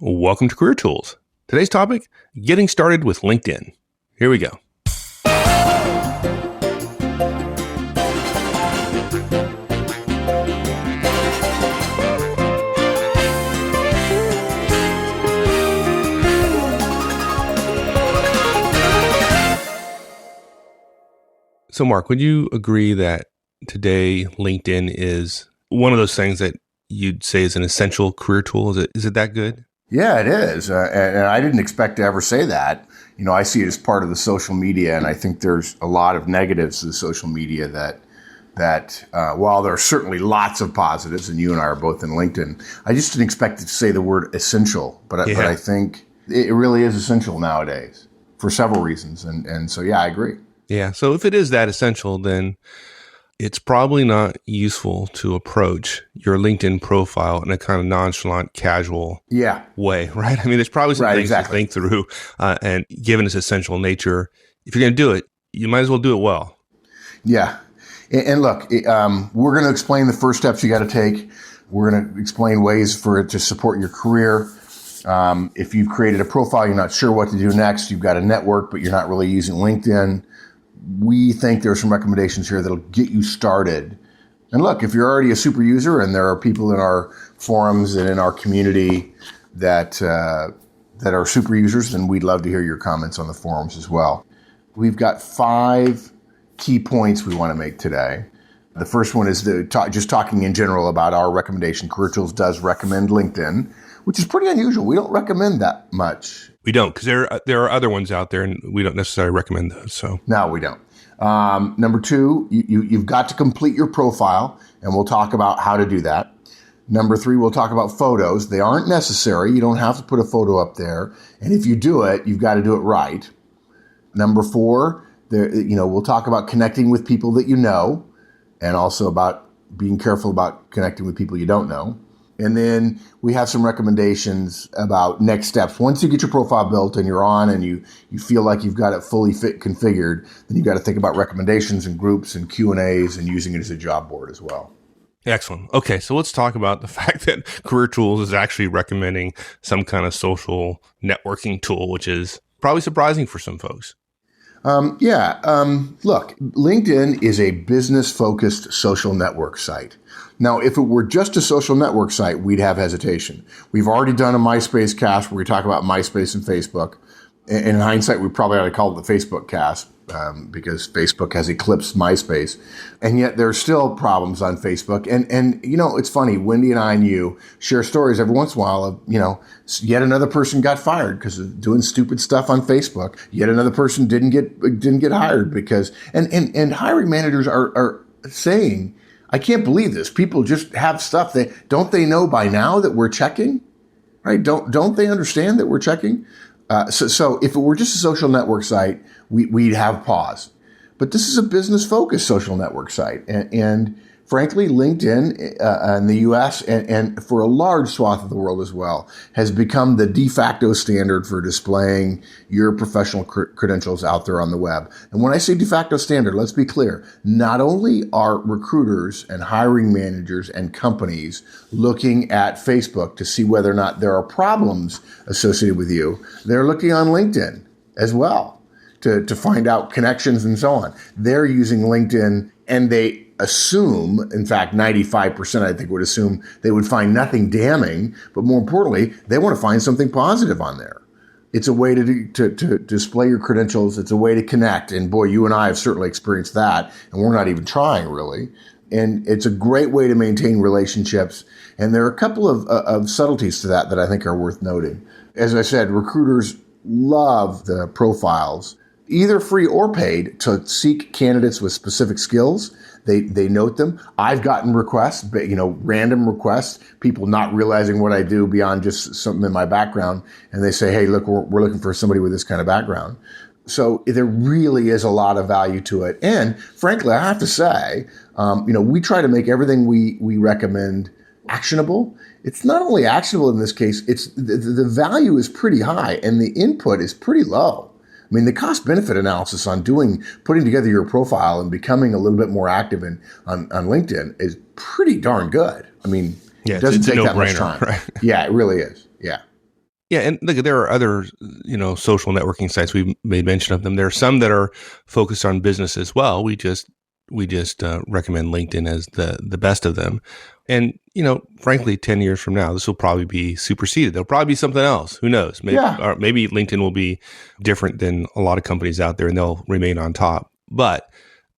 Welcome to Career Tools. Today's topic, getting started with LinkedIn. Here we go. So Mark, would you agree that today LinkedIn is one of those things that you'd say is an essential career tool? Is it that good? Yeah, it is. And I didn't expect to ever say that. You know, I see it as part of the social media, and I think there's a lot of negatives to the social media that while there are certainly lots of positives, and you and I are both in LinkedIn, I just didn't expect it to say the word essential. But I think it really is essential nowadays for several reasons. And so, yeah, I agree. Yeah. So if it is that essential, then it's probably not useful to approach your LinkedIn profile in a kind of nonchalant, casual way, right? I mean, there's probably some things to think through. And given its essential nature, if you're going to do it, you might as well do it well. Yeah. And look, we're going to explain the first steps you got to take. We're going to explain ways for it to support your career. If you've created a profile, you're not sure what to do next. You've got a network, but you're not really using LinkedIn. We think there's some recommendations here that'll get you started. And look, if you're already a super user and there are people in our forums and in our community that are super users, then we'd love to hear your comments on the forums as well. We've got 5 key points we want to make today. The first one is just talking in general about our recommendation. Career Tools does recommend LinkedIn, which is pretty unusual. We don't recommend that much. We don't, because there are other ones out there, and we don't necessarily recommend those. So no, we don't. Number 2, you've got to complete your profile, and we'll talk about how to do that. Number 3, we'll talk about photos. They aren't necessary. You don't have to put a photo up there, and if you do it, you've got to do it right. Number 4, we'll talk about connecting with people that you know, and also about being careful about connecting with people you don't know. And then we have some recommendations about next steps. Once you get your profile built and you're on and you feel like you've got it fully configured, then you've got to think about recommendations and groups and Q&As and using it as a job board as well. Excellent. Okay, so let's talk about the fact that Career Tools is actually recommending some kind of social networking tool, which is probably surprising for some folks. Look, LinkedIn is a business-focused social network site. Now, if it were just a social network site, we'd have hesitation. We've already done a MySpace cast where we talk about MySpace and Facebook. In hindsight, we probably ought to call it the Facebook cast because Facebook has eclipsed MySpace. And yet there's still problems on Facebook. And it's funny, Wendy and I and you share stories every once in a while of, yet another person got fired because of doing stupid stuff on Facebook. Yet another person didn't get hired because, and hiring managers are saying, I can't believe this. People just have stuff that, don't they know by now that we're checking? Right? Don't they understand that we're checking? So if it were just a social network site, we'd have pause. But this is a business-focused social network site. And frankly, LinkedIn in the U.S. and for a large swath of the world as well has become the de facto standard for displaying your professional credentials out there on the web. And when I say de facto standard, let's be clear. Not only are recruiters and hiring managers and companies looking at Facebook to see whether or not there are problems associated with you, they're looking on LinkedIn as well to find out connections and so on. They're using LinkedIn and they assume, in fact, 95% I think would assume they would find nothing damning, but more importantly, they want to find something positive on there. It's a way to display your credentials. It's a way to connect. And boy, you and I have certainly experienced that, and we're not even trying really. And it's a great way to maintain relationships. And there are a couple of subtleties to that I think are worth noting. As I said, recruiters love the profiles, either free or paid, to seek candidates with specific skills. They note them. I've gotten requests, random requests, people not realizing what I do beyond just something in my background. And they say, hey, look, we're looking for somebody with this kind of background. So there really is a lot of value to it. And frankly, I have to say, we try to make everything we recommend actionable. It's not only actionable in this case, it's the value is pretty high and the input is pretty low. I mean, the cost-benefit analysis on putting together your profile and becoming a little bit more active on LinkedIn is pretty darn good. I mean, it doesn't take that much time. Right? Yeah, it really is. Yeah. Yeah, and look, there are other, social networking sites. We made mention of them. There are some that are focused on business as well. We just recommend LinkedIn as the best of them. And, frankly, 10 years from now, this will probably be superseded. There'll probably be something else. Who knows? Maybe LinkedIn will be different than a lot of companies out there and they'll remain on top. But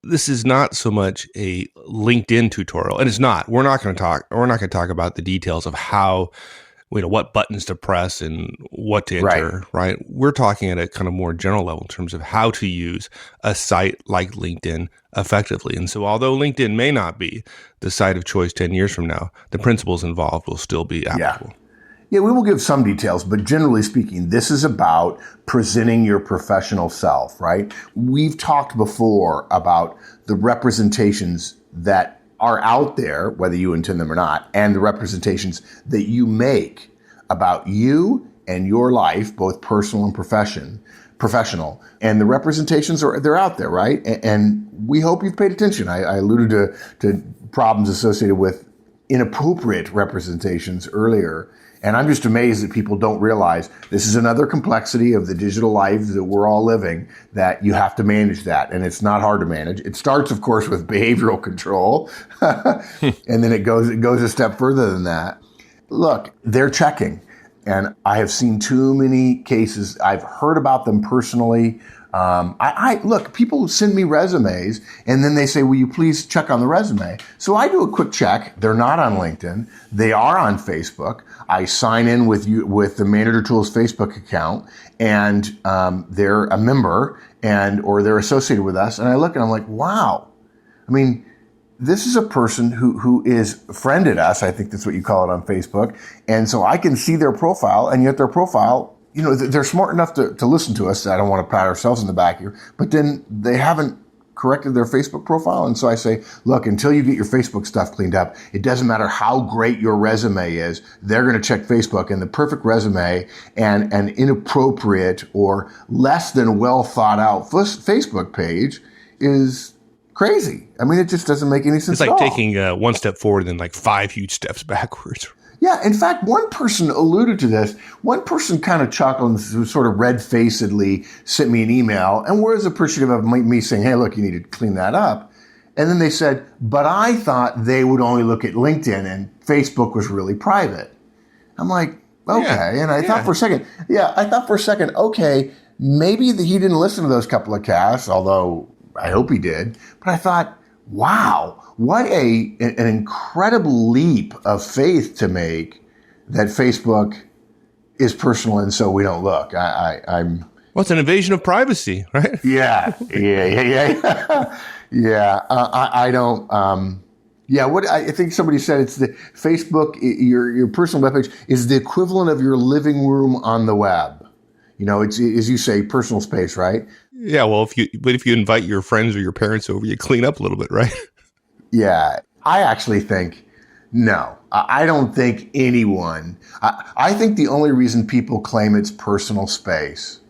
this is not so much a LinkedIn tutorial. And it's not. We're not going to talk about the details of how, what buttons to press and what to enter, right? We're talking at a kind of more general level in terms of how to use a site like LinkedIn effectively. And so although LinkedIn may not be the site of choice 10 years from now, the principles involved will still be applicable. Yeah, we will give some details, but generally speaking, this is about presenting your professional self, right? We've talked before about the representations that are out there, whether you intend them or not, and the representations that you make about you and your life, both personal and professional. And the representations they're out there, right? And we hope you've paid attention. I alluded to problems associated with inappropriate representations earlier. And I'm just amazed that people don't realize this is another complexity of the digital life that we're all living, that you have to manage that. And it's not hard to manage. It starts, of course, with behavioral control. And then it goes a step further than that. Look, they're checking. And I have seen too many cases. I've heard about them personally. Look, people send me resumes and then they say, will you please check on the resume? So I do a quick check. They're not on LinkedIn. They are on Facebook. I sign in with the Manager Tools Facebook account, and they're a member or they're associated with us. And I look and I'm like, wow. I mean, this is a person who is friended us. I think that's what you call it on Facebook. And so I can see their profile, and yet their profile, they're smart enough to listen to us. I don't want to pat ourselves in the back here, but then they haven't corrected their Facebook profile. And so I say, look, until you get your Facebook stuff cleaned up, it doesn't matter how great your resume is. They're going to check Facebook, and the perfect resume and an inappropriate or less than well thought out Facebook page is crazy. I mean, it just doesn't make any sense. It's like taking one step forward and like 5 huge steps backwards. Yeah, in fact, one person alluded to this. One person kind of chuckled and sort of red-facedly sent me an email and was appreciative of me saying, hey, look, you need to clean that up. And then they said, but I thought they would only look at LinkedIn and Facebook was really private. I'm like, okay. Yeah, and I thought for a second, okay, maybe he didn't listen to those couple of casts, although I hope he did. But I thought, wow, what an incredible leap of faith to make that Facebook is personal and so we don't look. I'm. Well, it's an invasion of privacy, right? Yeah. Yeah. I don't. What I think somebody said, it's the Facebook. Your personal webpage is the equivalent of your living room on the web. It's, as you say, personal space, right? Yeah. Well, if you invite your friends or your parents over, you clean up a little bit, right? Yeah. I actually think, no, I don't think anyone, I think the only reason people claim it's personal space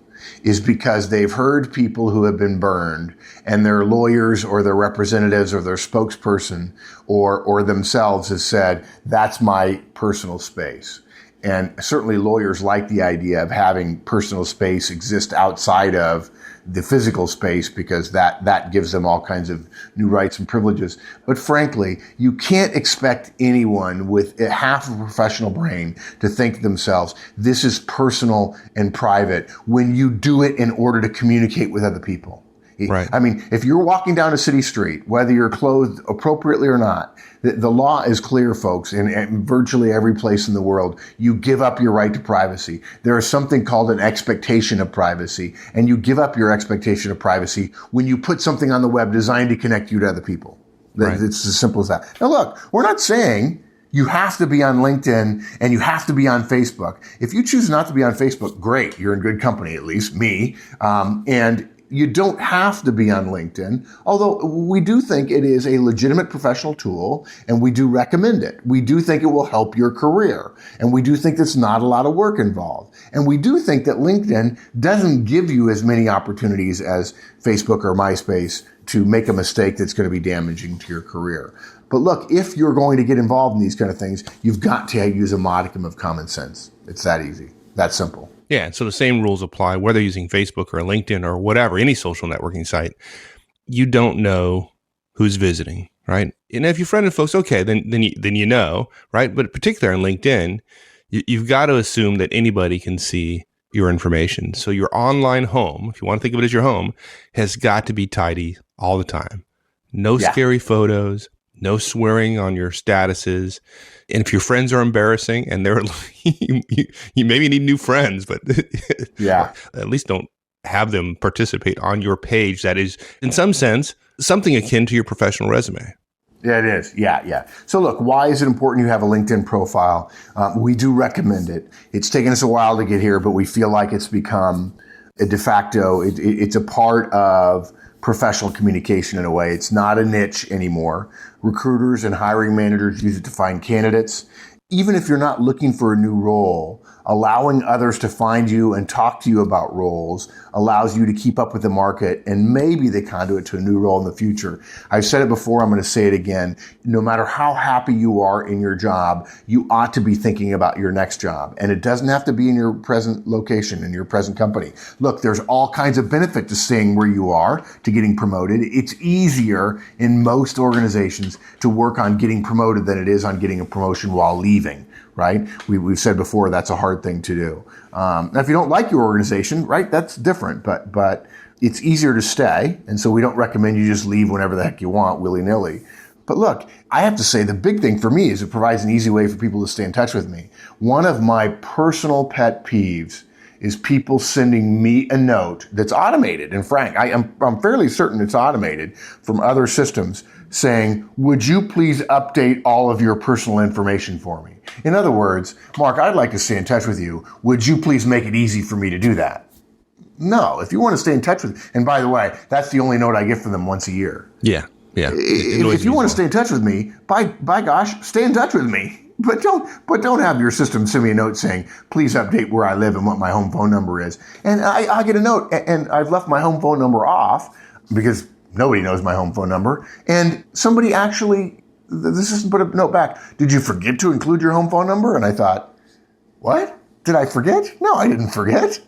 is because they've heard people who have been burned and their lawyers or their representatives or their spokesperson or themselves has said, that's my personal space. And certainly lawyers like the idea of having personal space exist outside of the physical space because that gives them all kinds of new rights and privileges. But frankly, you can't expect anyone with half a professional brain to think to themselves, this is personal and private, when you do it in order to communicate with other people. Right. I mean, if you're walking down a city street, whether you're clothed appropriately or not, the law is clear, folks, in virtually every place in the world. You give up your right to privacy. There is something called an expectation of privacy, and you give up your expectation of privacy when you put something on the web designed to connect you to other people. Right. It's as simple as that. Now, look, we're not saying you have to be on LinkedIn and you have to be on Facebook. If you choose not to be on Facebook, great. You're in good company, at least me. And you don't have to be on LinkedIn, although we do think it is a legitimate professional tool and we do recommend it. We do think it will help your career, and we do think there's not a lot of work involved. And we do think that LinkedIn doesn't give you as many opportunities as Facebook or MySpace to make a mistake that's going to be damaging to your career. But look, if you're going to get involved in these kind of things, you've got to use a modicum of common sense. It's that easy. That simple. Yeah. So the same rules apply whether you're using Facebook or LinkedIn or whatever, any social networking site. You don't know who's visiting, right? And if you're friending folks, okay, then you know, right? But particularly on LinkedIn, you've got to assume that anybody can see your information. So your online home, if you want to think of it as your home, has got to be tidy all the time. No scary photos, no swearing on your statuses. And if your friends are embarrassing and they're, you maybe need new friends, but at least don't have them participate on your page. That is, in some sense, something akin to your professional resume. Yeah, it is. Yeah. So look, why is it important you have a LinkedIn profile? We do recommend it. It's taken us a while to get here, but we feel like it's become a de facto. It's a part of professional communication in a way. It's not a niche anymore. Recruiters and hiring managers use it to find candidates. Even if you're not looking for a new role, allowing others to find you and talk to you about roles allows you to keep up with the market and maybe the conduit to a new role in the future. I've said it before, I'm going to say it again. No matter how happy you are in your job, you ought to be thinking about your next job. And it doesn't have to be in your present location, in your present company. Look, there's all kinds of benefit to staying where you are, to getting promoted. It's easier in most organizations to work on getting promoted than it is on getting a promotion while leaving. Right? We've said before that's a hard thing to do. Now, if you don't like your organization, right, that's different. But it's easier to stay, and so we don't recommend you just leave whenever the heck you want, willy-nilly. But look, I have to say the big thing for me is it provides an easy way for people to stay in touch with me. One of my personal pet peeves is people sending me a note that's automated. And Frank, I'm fairly certain it's automated from other systems saying, would you please update all of your personal information for me? In other words, Mark, I'd like to stay in touch with you. Would you please make it easy for me to do that? No, if you want to stay in touch with, and by the way, that's the only note I get from them once a year. Yeah. If you want to stay in touch with me, by gosh, stay in touch with me. But don't have your system send me a note saying, please update where I live and what my home phone number is. And I get a note, and I've left my home phone number off because nobody knows my home phone number. And somebody actually, the system put a note back. Did you forget to include your home phone number? And I thought, what? Did I forget? No, I didn't forget.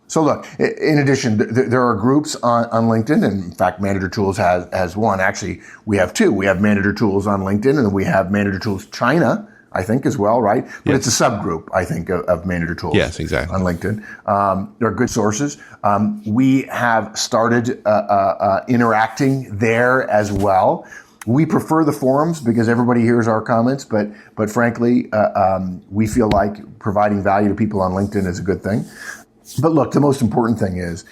So look, in addition, there are groups on LinkedIn, and in fact, Manager Tools has one. Actually, we have two. We have Manager Tools on LinkedIn, and we have Manager Tools China, I think, as well, right? But it's a subgroup, I think, of Manager Tools. Yes, exactly. On LinkedIn. They're good sources. We have started interacting there as well. We prefer the forums because everybody hears our comments, but frankly, we feel like providing value to people on LinkedIn is a good thing. But look, the most important thing is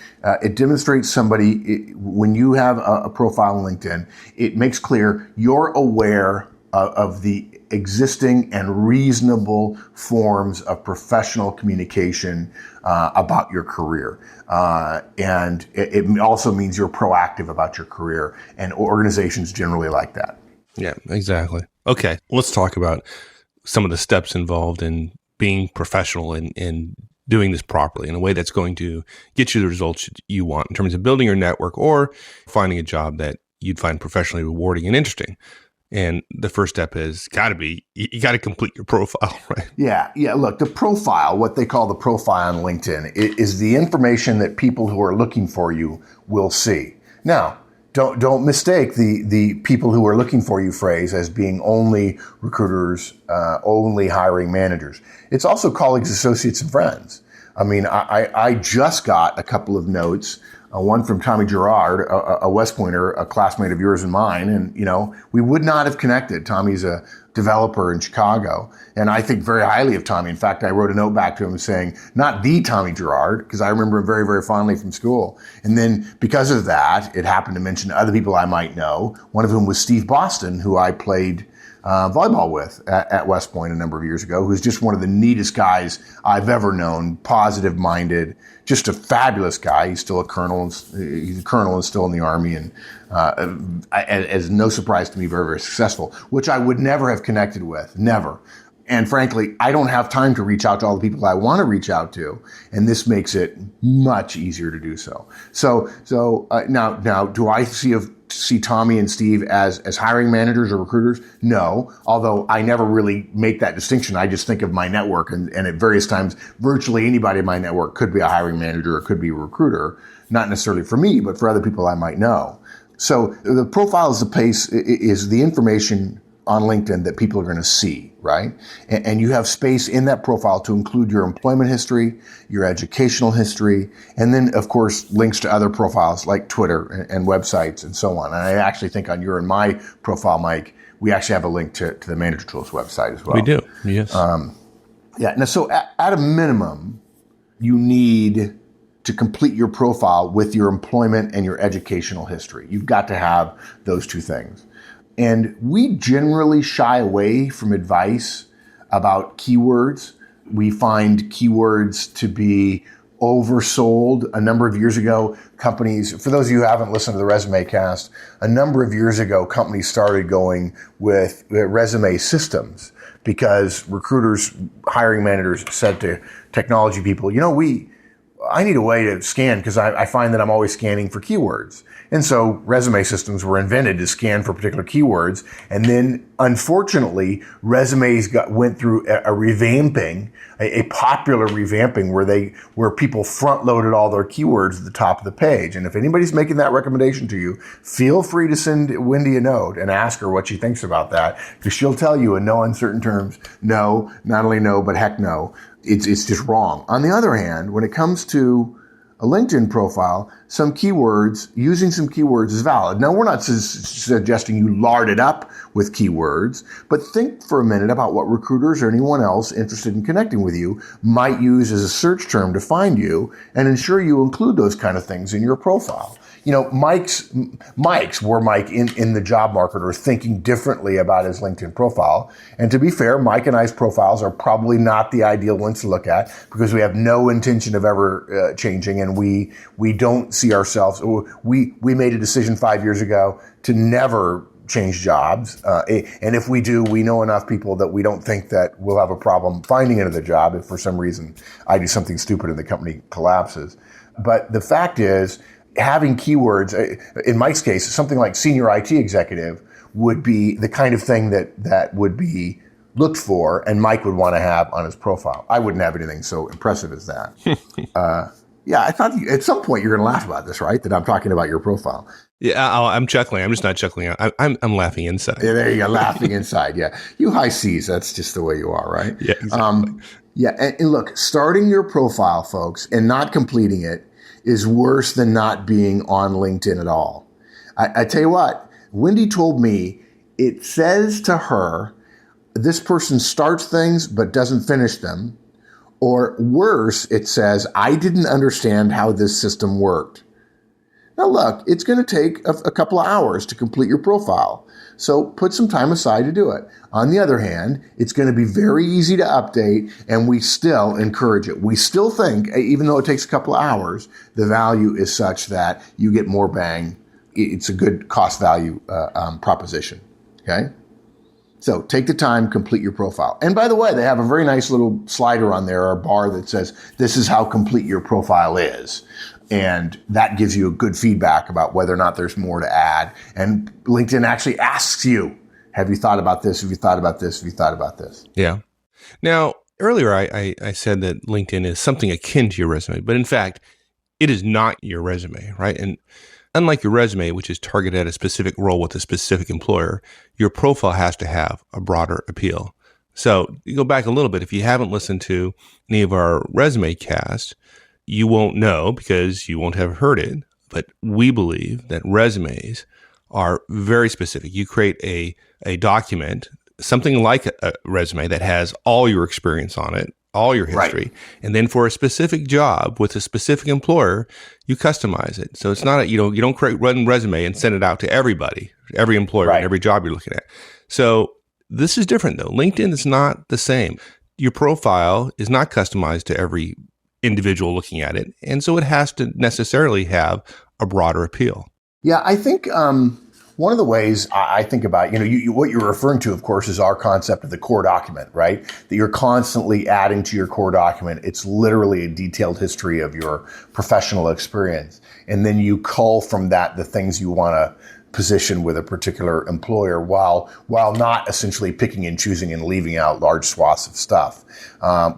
it demonstrates somebody, when you have a profile on LinkedIn, it makes clear you're aware of the existing and reasonable forms of professional communication about your career. And it also means you're proactive about your career, and organizations generally like that. Yeah, exactly. Okay, let's talk about some of the steps involved in being professional and doing this properly in a way that's going to get you the results you want in terms of building your network or finding a job that you'd find professionally rewarding and interesting. And the first step is you got to complete your profile, right? Yeah. Look, the profile, what they call the profile on LinkedIn, is the information that people who are looking for you will see. Now, don't mistake the people who are looking for you phrase as being only recruiters, only hiring managers. It's also colleagues, associates, and friends. I mean, I just got a couple of notes, one from Tommy Gerard, a West Pointer, a classmate of yours and mine. And, we would not have connected. Tommy's a developer in Chicago, and I think very highly of Tommy. In fact, I wrote a note back to him saying, not the Tommy Gerard, because I remember him very, very fondly from school. And then because of that, it happened to mention other people I might know, one of whom was Steve Boston, who I played volleyball with at West Point a number of years ago, who's just one of the neatest guys I've ever known, positive-minded, just a fabulous guy. He's still a colonel. He's a colonel and still in the Army, and as no surprise to me, very, very successful, which I would never have connected with, never. And frankly, I don't have time to reach out to all the people I want to reach out to, and this makes it much easier to do so. So now, do I see see Tommy and Steve as hiring managers or recruiters? No, although I never really make that distinction. I just think of my network, and at various times, virtually anybody in my network could be a hiring manager or could be a recruiter, not necessarily for me, but for other people I might know. So the profile is the information on LinkedIn that people are going to see, right? And you have space in that profile to include your employment history, your educational history, and then, of course, links to other profiles like Twitter and websites and so on. And I actually think on your and my profile, Mike, we actually have a link to the Manager Tools website as well. We do, yes. Now, so at a minimum, you need to complete your profile with your employment and your educational history. You've got to have those two things. And we generally shy away from advice about keywords. We find keywords to be oversold. A number of years ago, companies, for those of you who haven't listened to the Resume Cast, a number of years ago, companies started going with resume systems because recruiters, hiring managers said to technology people, I need a way to scan because I find that I'm always scanning for keywords. And so resume systems were invented to scan for particular keywords. And then, unfortunately, resumes went through a revamping, a popular revamping where people front-loaded all their keywords at the top of the page. And if anybody's making that recommendation to you, feel free to send Wendy a note and ask her what she thinks about that, because she'll tell you in no uncertain terms, no, not only no, but heck no. It's just wrong. On the other hand, when it comes to a LinkedIn profile, using some keywords is valid. Now, we're not suggesting you lard it up with keywords, but think for a minute about what recruiters or anyone else interested in connecting with you might use as a search term to find you, and ensure you include those kind of things in your profile. Mike's where Mike in the job market are thinking differently about his LinkedIn profile. And to be fair, Mike and I's profiles are probably not the ideal ones to look at because we have no intention of ever changing, and we don't see ourselves. We made a decision 5 years ago to never change jobs. And if we do, we know enough people that we don't think that we'll have a problem finding another job if for some reason I do something stupid and the company collapses. But the fact is, having keywords, in Mike's case, something like senior IT executive would be the kind of thing that would be looked for and Mike would want to have on his profile. I wouldn't have anything so impressive as that. I thought at some point you're going to laugh about this, right? That I'm talking about your profile. Yeah, I'm chuckling. I'm just not chuckling out. I'm laughing inside. Yeah, there you go, laughing inside. Yeah, you high C's. That's just the way you are, right? Yeah, exactly. And look, starting your profile, folks, and not completing it is worse than not being on LinkedIn at all. I tell you what, Wendy told me it says to her, this person starts things but doesn't finish them. Or worse, it says, I didn't understand how this system worked. Now look, it's going to take a couple of hours to complete your profile. So put some time aside to do it. On the other hand, it's going to be very easy to update, and we still encourage it. We still think, even though it takes a couple of hours, the value is such that you get more bang. It's a good cost value proposition. Okay? So take the time, complete your profile. And by the way, they have a very nice little slider on there, or bar that says, this is how complete your profile is. And that gives you a good feedback about whether or not there's more to add. And LinkedIn actually asks you, have you thought about this? Have you thought about this? Have you thought about this? Yeah. Now, earlier I said that LinkedIn is something akin to your resume, but in fact, it is not your resume, right? And unlike your resume, which is targeted at a specific role with a specific employer, your profile has to have a broader appeal. So you go back a little bit. If you haven't listened to any of our resume casts, you won't know because you won't have heard it. But we believe that resumes are very specific. You create a document, something like a resume that has all your experience on it, all your history. Right. And then for a specific job with a specific employer, you customize it. So it's not, you don't create one resume and send it out to everybody, every employer, right, and every job you're looking at. So this is different though. LinkedIn is not the same. Your profile is not customized to every individual looking at it. And so it has to necessarily have a broader appeal. Yeah, I think one of the ways I think about, what you're referring to, of course, is our concept of the core document, right? That you're constantly adding to your core document. It's literally a detailed history of your professional experience. And then you cull from that the things you want to position with a particular employer while not essentially picking and choosing and leaving out large swaths of stuff.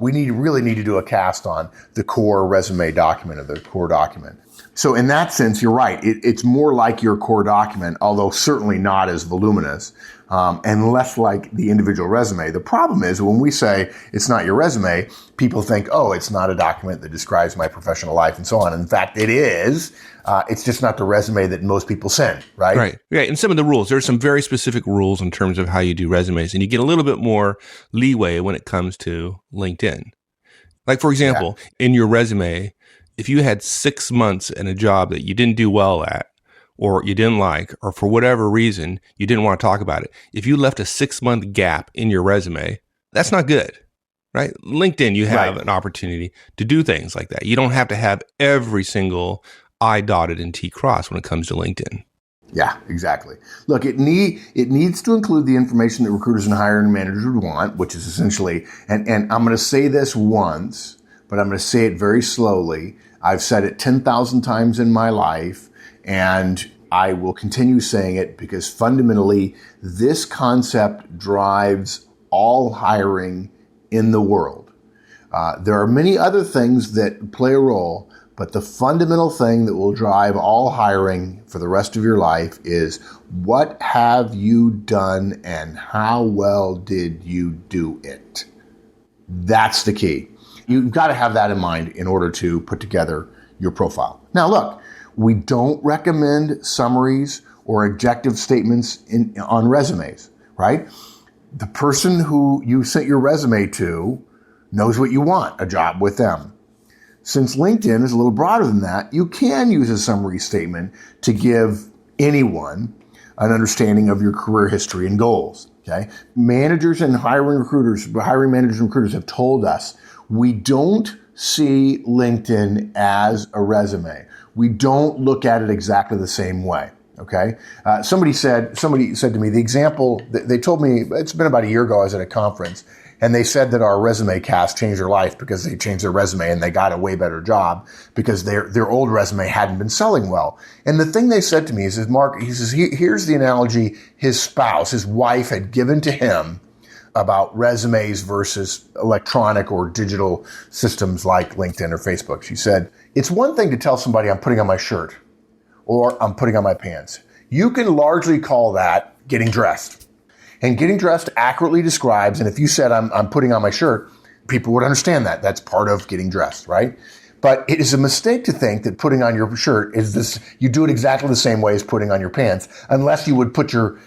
We really need to do a cast on the core resume document or the core document. So in that sense, you're right. It's more like your core document, although certainly not as voluminous, and less like the individual resume. The problem is when we say it's not your resume, people think, oh, it's not a document that describes my professional life and so on. In fact, it is. It's just not the resume that most people send, right? Right. Yeah. And some of the rules, there are some very specific rules in terms of how you do resumes, and you get a little bit more leeway when it comes to LinkedIn. Like, for example, in your resume, if you had 6 months in a job that you didn't do well at, or you didn't like, or for whatever reason, you didn't want to talk about it, if you left a 6-month gap in your resume, that's not good, right? LinkedIn, you have an opportunity to do things like that. You don't have to have every single I dotted and T crossed when it comes to LinkedIn. Yeah, exactly. Look, it needs to include the information that recruiters and hiring managers would want, which is essentially, and I'm going to say this once, but I'm going to say it very slowly. I've said it 10,000 times in my life, and I will continue saying it because fundamentally this concept drives all hiring in the world. There are many other things that play a role, but the fundamental thing that will drive all hiring for the rest of your life is what have you done and how well did you do it? That's the key. You've got to have that in mind in order to put together your profile. Now, look, we don't recommend summaries or objective statements on resumes, right? The person who you sent your resume to knows what you want, a job with them. Since LinkedIn is a little broader than that, you can use a summary statement to give anyone an understanding of your career history and goals, okay? Managers and hiring managers and recruiters have told us we don't see LinkedIn as a resume. We don't look at it exactly the same way. Okay. Somebody said to me, the example they told me, it's been about a year ago, I was at a conference, and they said that our resume cast changed their life because they changed their resume and they got a way better job because their old resume hadn't been selling well. And the thing they said to me is, Mark, he says, here's the analogy his wife had given to him about resumes versus electronic or digital systems like LinkedIn or Facebook. She said, it's one thing to tell somebody I'm putting on my shirt or I'm putting on my pants. You can largely call that getting dressed. And getting dressed accurately describes, and if you said I'm putting on my shirt, people would understand that. That's part of getting dressed, right? But it is a mistake to think that putting on your shirt is this, you do it exactly the same way as putting on your pants, unless you would put your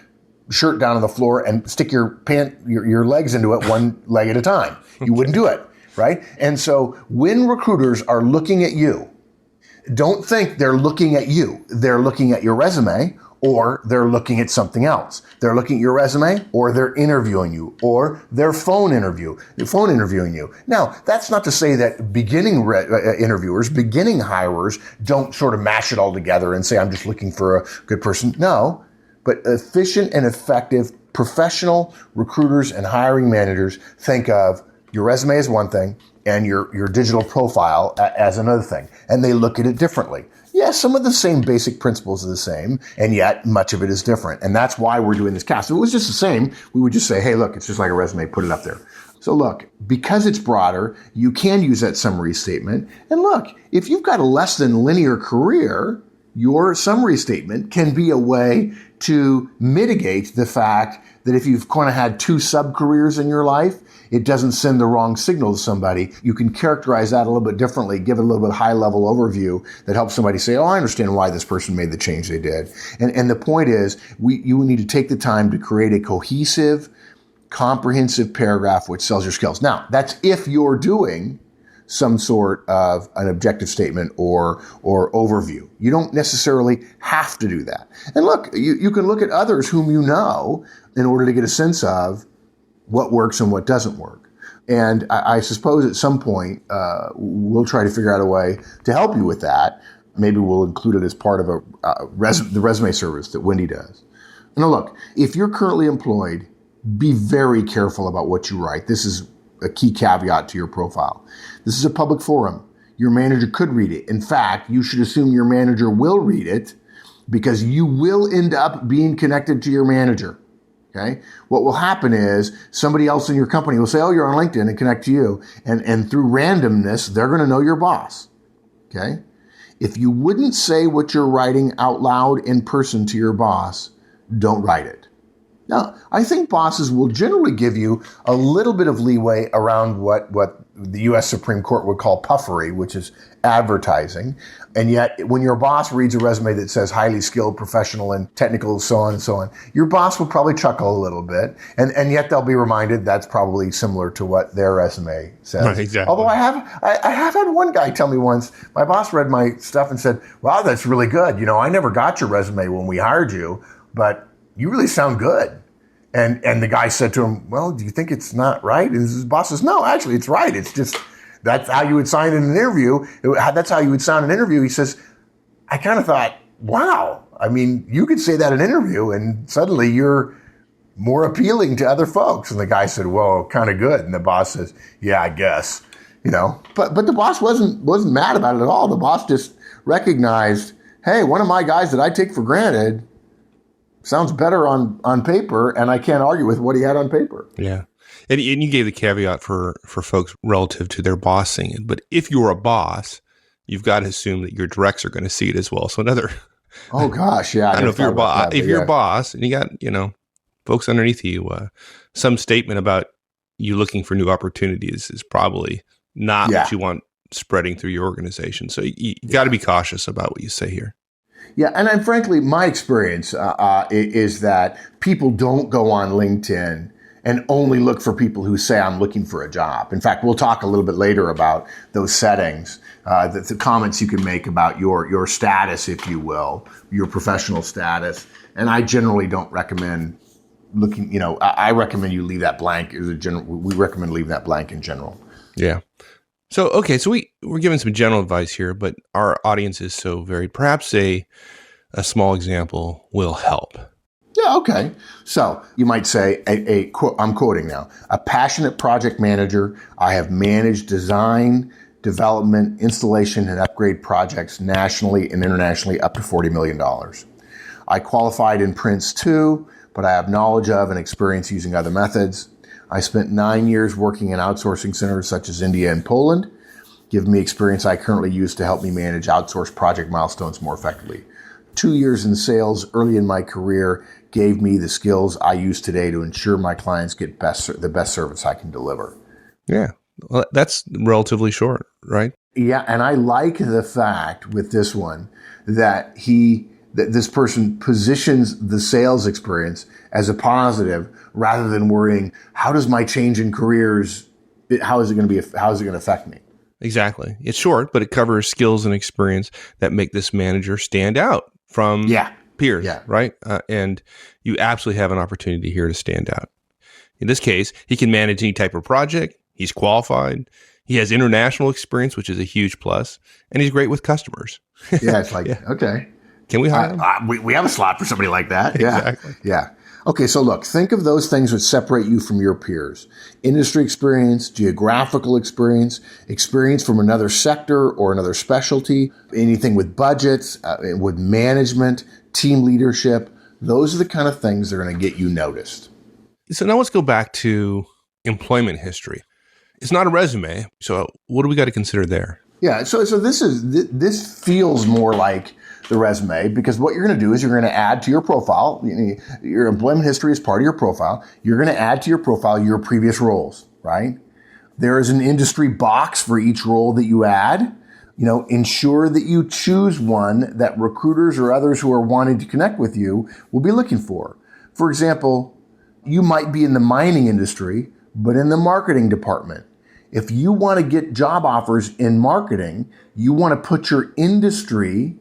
shirt down on the floor and stick your legs into it one leg at a time. You wouldn't do it, right? And so when recruiters are looking at you, don't think they're looking at you. They're looking at your resume, or they're looking at something else. They're looking at your resume, or they're interviewing you, or they're phone interviewing you. Now, that's not to say that beginning hirers don't sort of mash it all together and say, I'm just looking for a good person. No, but efficient and effective professional recruiters and hiring managers think of your resume as one thing and your digital profile as another thing. And they look at it differently. Yes, some of the same basic principles are the same, and yet much of it is different. And that's why we're doing this cast. If it was just the same, we would just say, hey, look, it's just like a resume, put it up there. So look, because it's broader, you can use that summary statement. And look, if you've got a less than linear career, your summary statement can be a way to mitigate the fact that if you've kind of had two sub-careers in your life, it doesn't send the wrong signal to somebody. You can characterize that a little bit differently, give it a little bit high-level overview that helps somebody say, oh, I understand why this person made the change they did. And the point is, you need to take the time to create a cohesive, comprehensive paragraph which sells your skills. Now, that's if you're doing some sort of an objective statement or overview. You don't necessarily have to do that. And look, you can look at others whom you know in order to get a sense of what works and what doesn't work. And I suppose at some point, we'll try to figure out a way to help you with that. Maybe we'll include it as part of the resume service that Wendy does. Now look, if you're currently employed, be very careful about what you write. This is a key caveat to your profile. This is a public forum. Your manager could read it. In fact, you should assume your manager will read it because you will end up being connected to your manager. Okay. What will happen is somebody else in your company will say, oh, you're on LinkedIn, and connect to you. And through randomness, they're going to know your boss. Okay. If you wouldn't say what you're writing out loud in person to your boss, don't write it. Now, I think bosses will generally give you a little bit of leeway around what the U.S. Supreme Court would call puffery, which is advertising. And yet, when your boss reads a resume that says highly skilled, professional, and technical, so on and so on, your boss will probably chuckle a little bit. And yet they'll be reminded that's probably similar to what their resume says. Right, exactly. Although I have had one guy tell me once, my boss read my stuff and said, wow, that's really good. You know, I never got your resume when we hired you, but you really sound good. And the guy said to him, well, do you think it's not right? And his boss says, no, actually, it's right. It's just, that's how you would sign in an interview. That's how you would sound in an interview. He says, I kind of thought, wow. I mean, you could say that in an interview and suddenly you're more appealing to other folks. And the guy said, well, kind of good. And the boss says, yeah, I guess, you know, but the boss wasn't mad about it at all. The boss just recognized, hey, one of my guys that I take for granted sounds better on paper, and I can't argue with what he had on paper. Yeah. And you gave the caveat for folks relative to their boss seeing it. But if you're a boss, you've got to assume that your directs are going to see it as well. So another... Oh, gosh, yeah. I don't know if you're a boss. If you're a boss and you got, folks underneath you, some statement about you looking for new opportunities is probably not what you want spreading through your organization. So you got to be cautious about what you say here. Yeah, and frankly, my experience is that people don't go on LinkedIn and only look for people who say, I'm looking for a job. In fact, we'll talk a little bit later about those settings, the comments you can make about your status, if you will, your professional status. And I generally don't recommend looking, I recommend you leave that blank. We recommend leaving that blank in general. Yeah. So, okay, so we're giving some general advice here, but our audience is so varied. Perhaps a small example will help. Yeah, okay. So you might say, I'm quoting now, a passionate project manager. I have managed design, development, installation, and upgrade projects nationally and internationally up to $40 million. I qualified in Prince 2, but I have knowledge of and experience using other methods. I spent 9 years working in outsourcing centers such as India and Poland, giving me experience I currently use to help me manage outsourced project milestones more effectively. 2 years in sales early in my career gave me the skills I use today to ensure my clients get the best service I can deliver. Yeah, well, that's relatively short, right? Yeah, and I like the fact with this one that this person positions the sales experience as a positive rather than worrying, how does my change in careers, how is it going to affect me? Exactly. It's short, but it covers skills and experience that make this manager stand out from peers, right? And you absolutely have an opportunity here to stand out. In this case, he can manage any type of project. He's qualified. He has international experience, which is a huge plus, and he's great with customers. Yeah, it's like, okay. Can we hire him? We have a slot for somebody like that. Yeah. Exactly. Yeah. Okay, so look, think of those things that separate you from your peers. Industry experience, geographical experience, experience from another sector or another specialty, anything with budgets, with management, team leadership. Those are the kind of things that are going to get you noticed. So now let's go back to employment history. It's not a resume, so what do we got to consider there? Yeah, so this feels more like the resume, because what you're going to do is you're going to add to your profile. Your employment history is part of your profile. You're going to add to your profile your previous roles, right? There is an industry box for each role that you add. Ensure that you choose one that recruiters or others who are wanting to connect with you will be looking for. For example, you might be in the mining industry, but in the marketing department. If you want to get job offers in marketing, you want to put your industry,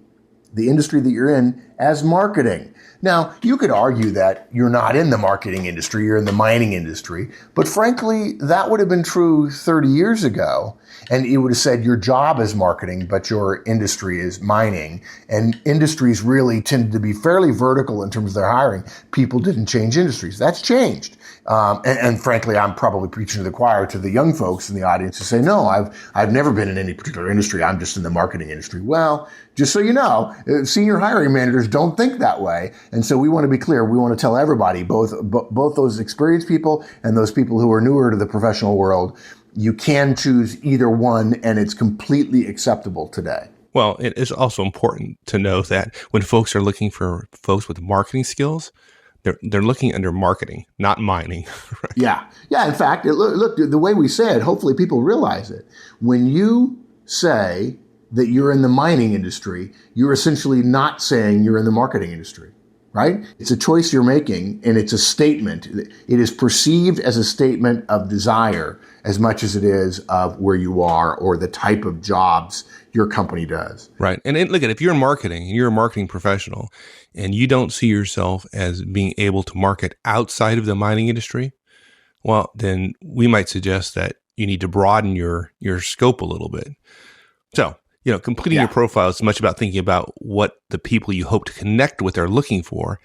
the industry that you're in, as marketing. Now, you could argue that you're not in the marketing industry, you're in the mining industry, but frankly, that would have been true 30 years ago. And it would have said your job is marketing, but your industry is mining. And industries really tended to be fairly vertical in terms of their hiring. People didn't change industries. That's changed. And frankly, I'm probably preaching to the choir to the young folks in the audience who say, no, I've never been in any particular industry. I'm just in the marketing industry. Well, just so you know, senior hiring managers don't think that way. And so we want to be clear. We want to tell everybody, both those experienced people and those people who are newer to the professional world, you can choose either one, and it's completely acceptable today. Well, it is also important to know that when folks are looking for folks with marketing skills, they're looking under marketing, not mining. Right? Yeah. In fact, look, the way we say it, hopefully people realize it. When you say that you're in the mining industry, you're essentially not saying you're in the marketing industry, right? It's a choice you're making, and it's a statement. It is perceived as a statement of desire as much as it is of where you are or the type of jobs your company does. Right. And look at, if you're in marketing and you're a marketing professional and you don't see yourself as being able to market outside of the mining industry, well, then we might suggest that you need to broaden your scope a little bit. So, completing your profile is as much about thinking about what the people you hope to connect with are looking for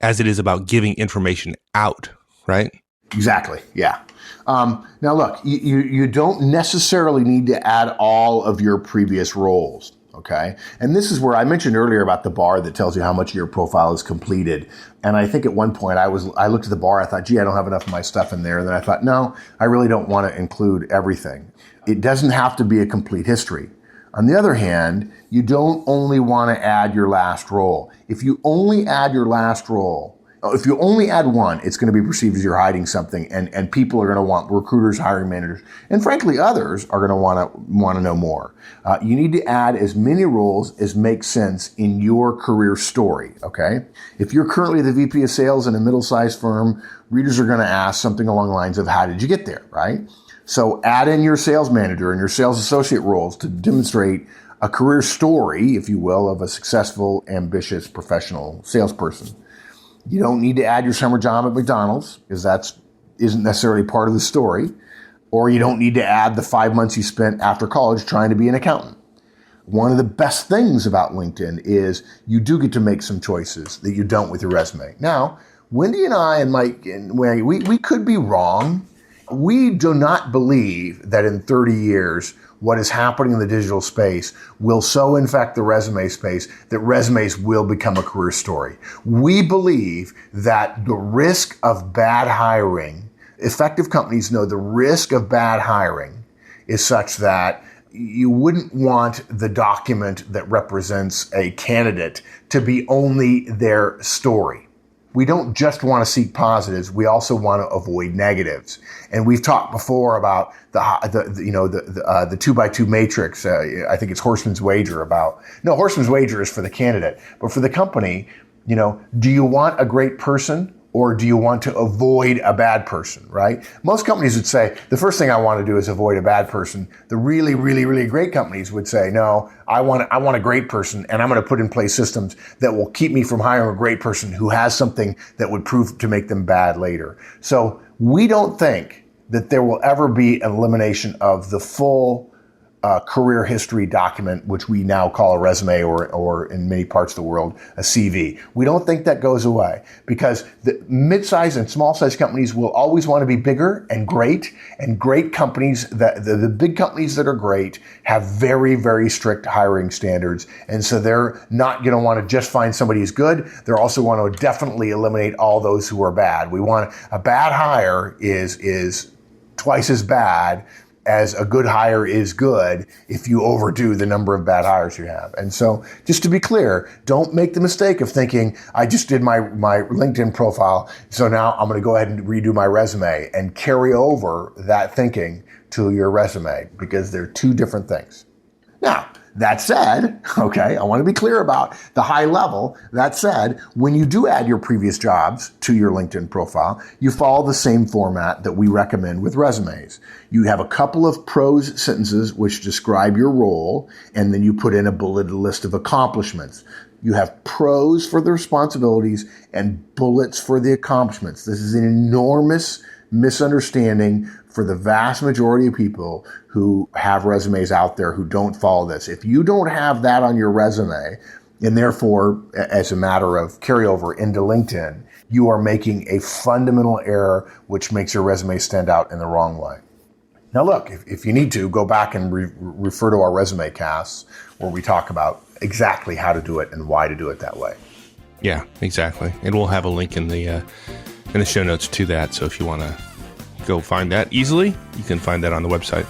as it is about giving information out, right? Exactly. Yeah. Now, look, you don't necessarily need to add all of your previous roles. Okay. And this is where I mentioned earlier about the bar that tells you how much of your profile is completed. And I think at one point I looked at the bar. I thought, gee, I don't have enough of my stuff in there. And then I thought, no, I really don't want to include everything. It doesn't have to be a complete history. On the other hand, you don't only want to add your last role. If you only add your last role, if you only add one, it's going to be perceived as you're hiding something, and people are going to want, recruiters, hiring managers, and frankly, others are going to want to know more. You need to add as many roles as make sense in your career story, okay? If you're currently the VP of sales in a middle-sized firm, readers are going to ask something along the lines of, how did you get there, right? So add in your sales manager and your sales associate roles to demonstrate a career story, if you will, of a successful, ambitious, professional salesperson. You don't need to add your summer job at McDonald's, because that isn't necessarily part of the story. Or you don't need to add the 5 months you spent after college trying to be an accountant. One of the best things about LinkedIn is you do get to make some choices that you don't with your resume. Now, Wendy and I and Mike, we could be wrong. We do not believe that in 30 years, what is happening in the digital space will so infect the resume space that resumes will become a career story. We believe that the risk of bad hiring, effective companies know the risk of bad hiring is such that you wouldn't want the document that represents a candidate to be only their story. We don't just want to seek positives. We also want to avoid negatives. And we've talked before about the 2x2 matrix. I think it's Horseman's Wager Horseman's Wager is for the candidate, but for the company, do you want a great person or do you want to avoid a bad person, right? Most companies would say, the first thing I want to do is avoid a bad person. The really, really, really great companies would say, no, I want a great person, and I'm going to put in place systems that will keep me from hiring a great person who has something that would prove to make them bad later. So we don't think that there will ever be an elimination of the full career history document, which we now call a resume or in many parts of the world, a CV. We don't think that goes away because the mid-sized and small-sized companies will always want to be bigger and great companies, the big companies that are great have very, very strict hiring standards. And so they're not going to want to just find somebody who's good. They're also want to definitely eliminate all those who are bad. We want a bad hire is twice as bad as a good hire is good if you overdo the number of bad hires you have. And so just to be clear, don't make the mistake of thinking, I just did my LinkedIn profile, so now I'm going to go ahead and redo my resume and carry over that thinking to your resume, because they're two different things. Now, that said, okay, I want to be clear about the high level. That said, when you do add your previous jobs to your LinkedIn profile, you follow the same format that we recommend with resumes. You have a couple of prose sentences which describe your role, and then you put in a bulleted list of accomplishments. You have prose for the responsibilities and bullets for the accomplishments. This is an enormous misunderstanding for the vast majority of people who have resumes out there who don't follow this. If you don't have that on your resume, and therefore, as a matter of carryover into LinkedIn, you are making a fundamental error which makes your resume stand out in the wrong way. Now look, if you need to, go back and refer to our resume casts where we talk about exactly how to do it and why to do it that way. Yeah, exactly. And we'll have a link in the show notes to that. So if you want to go find that easily, you can find that on the website.